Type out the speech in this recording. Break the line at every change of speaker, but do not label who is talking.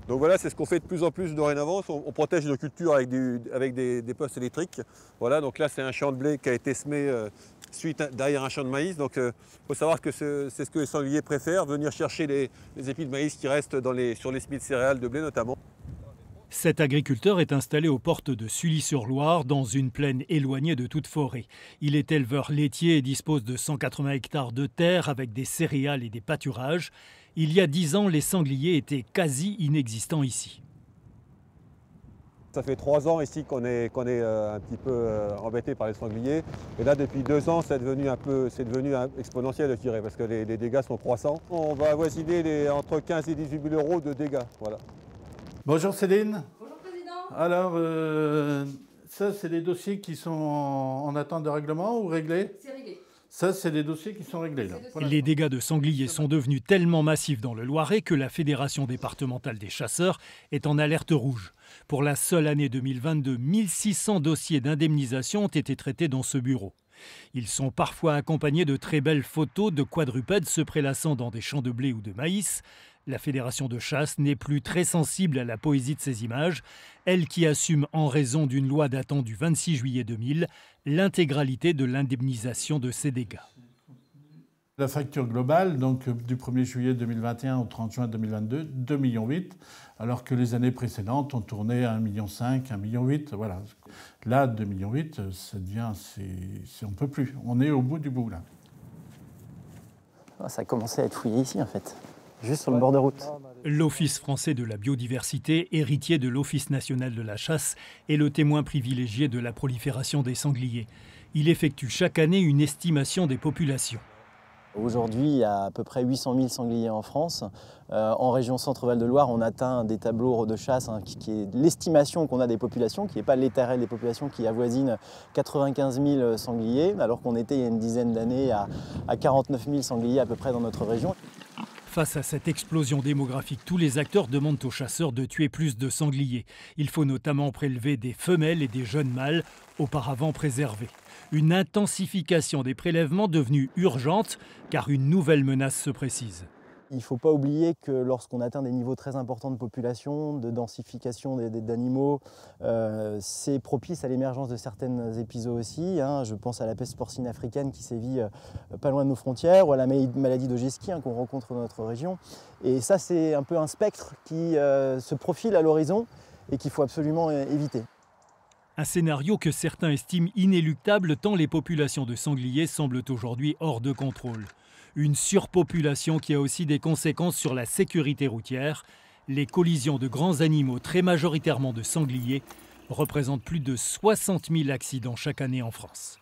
Donc voilà, c'est ce qu'on fait de plus en plus dorénavant. On protège nos cultures avec des postes électriques. Voilà, donc là c'est un champ de blé qui a été semé derrière un champ de maïs. Donc il faut savoir que c'est ce que les sangliers préfèrent, venir chercher les épis de maïs qui restent sur les semis de céréales, de blé notamment.
Cet agriculteur est installé aux portes de Sully-sur-Loire, dans une plaine éloignée de toute forêt. Il est éleveur laitier et dispose de 180 hectares de terre avec des céréales et des pâturages. Il y a 10 ans, les sangliers étaient quasi inexistants ici.
Ça fait 3 ans ici qu'on est un petit peu embêté par les sangliers. Et là, depuis 2 ans, c'est devenu exponentiel, je dirais, parce que les dégâts sont croissants. On va avoisiner entre 15 et 18 000 euros de dégâts. Voilà.
Bonjour Céline.
Bonjour Président.
Alors, ça, c'est des dossiers qui sont en attente de règlement ou réglés?
C'est réglé.
Ça, c'est des dossiers qui sont réglés. Là.
Voilà. Les dégâts de sangliers sont devenus tellement massifs dans le Loiret que la Fédération départementale des chasseurs est en alerte rouge. Pour la seule année 2022, 1600 dossiers d'indemnisation ont été traités dans ce bureau. Ils sont parfois accompagnés de très belles photos de quadrupèdes se prélassant dans des champs de blé ou de maïs. La Fédération de chasse n'est plus très sensible à la poésie de ces images, elle qui assume en raison d'une loi datant du 26 juillet 2000 l'intégralité de l'indemnisation de ces dégâts.
La facture globale, donc du 1er juillet 2021 au 30 juin 2022, 2,8 millions, alors que les années précédentes, on tournait à 1,5 million, 1,8 million. Voilà. Là, 2,8 millions, ça devient, on ne peut plus. On est au bout du bout, là.
Ça a commencé à être fouillé ici, en fait. Juste sur le bord de route.
L'Office français de la biodiversité, héritier de l'Office national de la chasse, est le témoin privilégié de la prolifération des sangliers. Il effectue chaque année une estimation des populations.
Aujourd'hui, il y a à peu près 800 000 sangliers en France. En région Centre-Val de Loire, on atteint des tableaux de chasse qui est l'estimation qu'on a des populations, qui n'est pas l'état des populations, qui avoisine 95 000 sangliers, alors qu'on était il y a une dizaine d'années à 49 000 sangliers à peu près dans notre région.
Face à cette explosion démographique, tous les acteurs demandent aux chasseurs de tuer plus de sangliers. Il faut notamment prélever des femelles et des jeunes mâles, auparavant préservés. Une intensification des prélèvements devenue urgente, car une nouvelle menace se précise.
Il ne faut pas oublier que lorsqu'on atteint des niveaux très importants de population, de densification d'animaux, c'est propice à l'émergence de certaines épizooties. Je pense à la peste porcine africaine qui sévit pas loin de nos frontières, ou à la maladie d'Ogiski qu'on rencontre dans notre région. Et ça, c'est un peu un spectre qui se profile à l'horizon et qu'il faut absolument éviter.
Un scénario que certains estiment inéluctable tant les populations de sangliers semblent aujourd'hui hors de contrôle. Une surpopulation qui a aussi des conséquences sur la sécurité routière. Les collisions de grands animaux, très majoritairement de sangliers, représentent plus de 60 000 accidents chaque année en France.